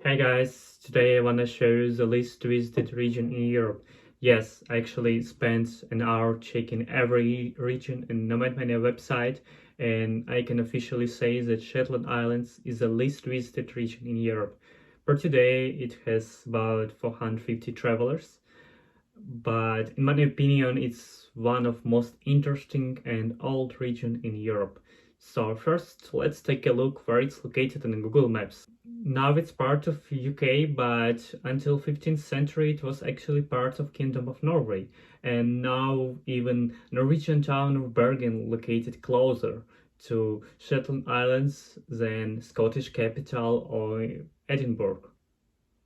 Hey guys, today I wanna show you the least visited region in Europe. Yes, I actually spent an hour checking every region in Nomadmania website, and I can officially say that Shetland Islands is the least visited region in Europe. Per today, it has about 450 travelers, but in my opinion, it's one of most interesting and old region in Europe. So first, let's take a look where it's located on Google Maps. Now it's part of UK, but until 15th century it was actually part of Kingdom of Norway, and now even Norwegian town of Bergen located closer to Shetland Islands than Scottish capital or Edinburgh.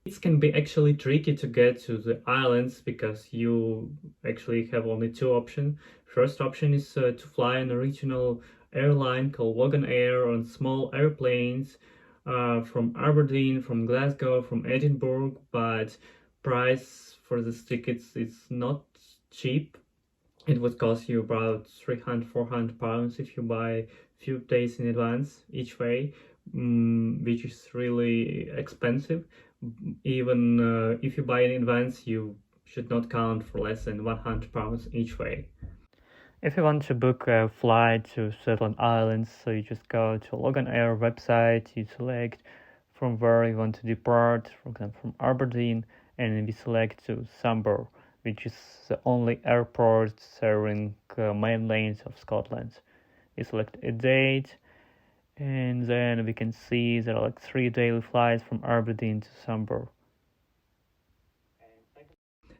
It can be actually tricky to get to the islands because you actually have only two options. First option is to fly on a regional airline called Logan Air on small airplanes from Aberdeen, from Glasgow, from Edinburgh, but price for these tickets is not cheap. It would cost you about 300, 400 pounds if you buy few days in advance each way, which is really expensive. Even if you buy in advance, you should not count for less than 100 pounds each way. If you want to book a flight to Shetland Islands, so you just go to Logan Air website, you select from where you want to depart, for example from Aberdeen, and we select to Sambor, which is the only airport serving main lanes of Scotland. You select a date, and then we can see there are like 3 daily flights from Aberdeen to Sambor.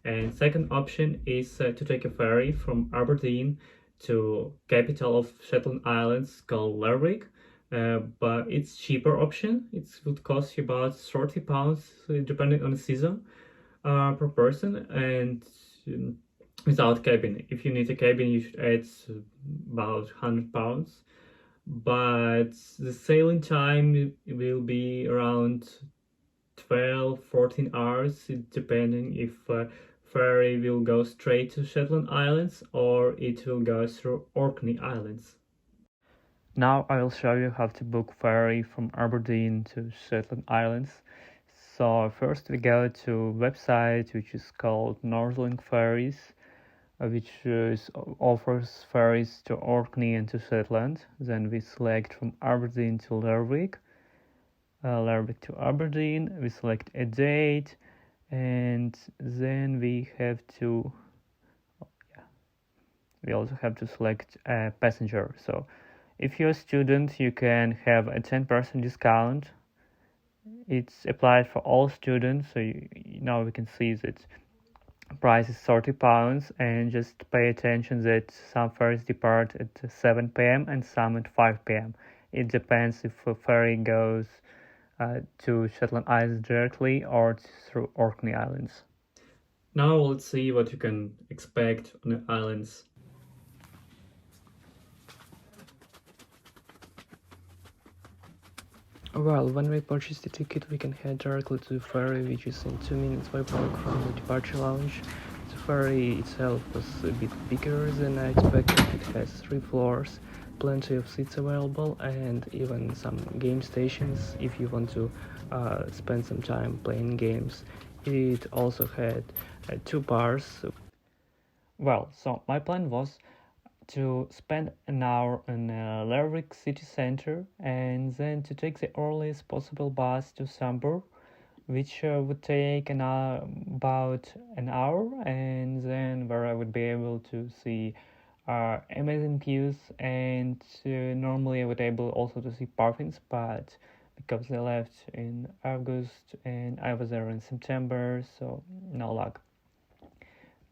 And second option is to take a ferry from Aberdeen to capital of Shetland Islands called Lerwick. But it's cheaper option. It would cost you about 30 pounds depending on the season per person, and without cabin. If you need a cabin, you should add about 100 pounds. But the sailing time will be around 12-14 hours, depending if ferry will go straight to Shetland Islands or it will go through Orkney Islands. Now I will show you how to book ferry from Aberdeen to Shetland Islands. So first we go to website which is called Northlink Ferries, which offers ferries to Orkney and to Shetland. Then we select from Aberdeen to Lerwick. Lerwick to Aberdeen, we select a date, and then we also have to select a passenger. So if you're a student, you can have a 10% discount. It's applied for all students, so now we can see that price is 30 pounds, and just pay attention that some ferries depart at 7 p.m. and some at 5 p.m. It depends if a ferry goes to Shetland Islands directly or through Orkney Islands. Now let's see what you can expect on the islands. Well, when we purchase the ticket, we can head directly to the ferry, which is in 2 minutes by walk from the departure lounge. The ferry itself was a bit bigger than I expected. It has 3 floors, plenty of seats available, and even some game stations if you want to spend some time playing games. It also had 2 bars. Well, so my plan was to spend an hour in Lerwick city center and then to take the earliest possible bus to Sambor, which would take about an hour, and then where I would be able to see amazing views, and normally I would able also to see puffins, but because they left in August and I was there in September, so no luck.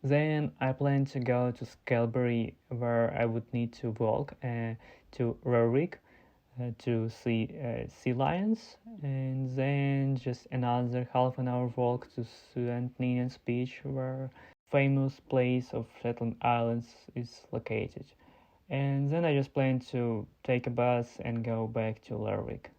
Then I plan to go to Scalbury, where I would need to walk to Rarick to see sea lions, and then just another half an hour walk to St. Ninian's Beach, where famous place of Shetland Islands is located. And then I just plan to take a bus and go back to Lerwick.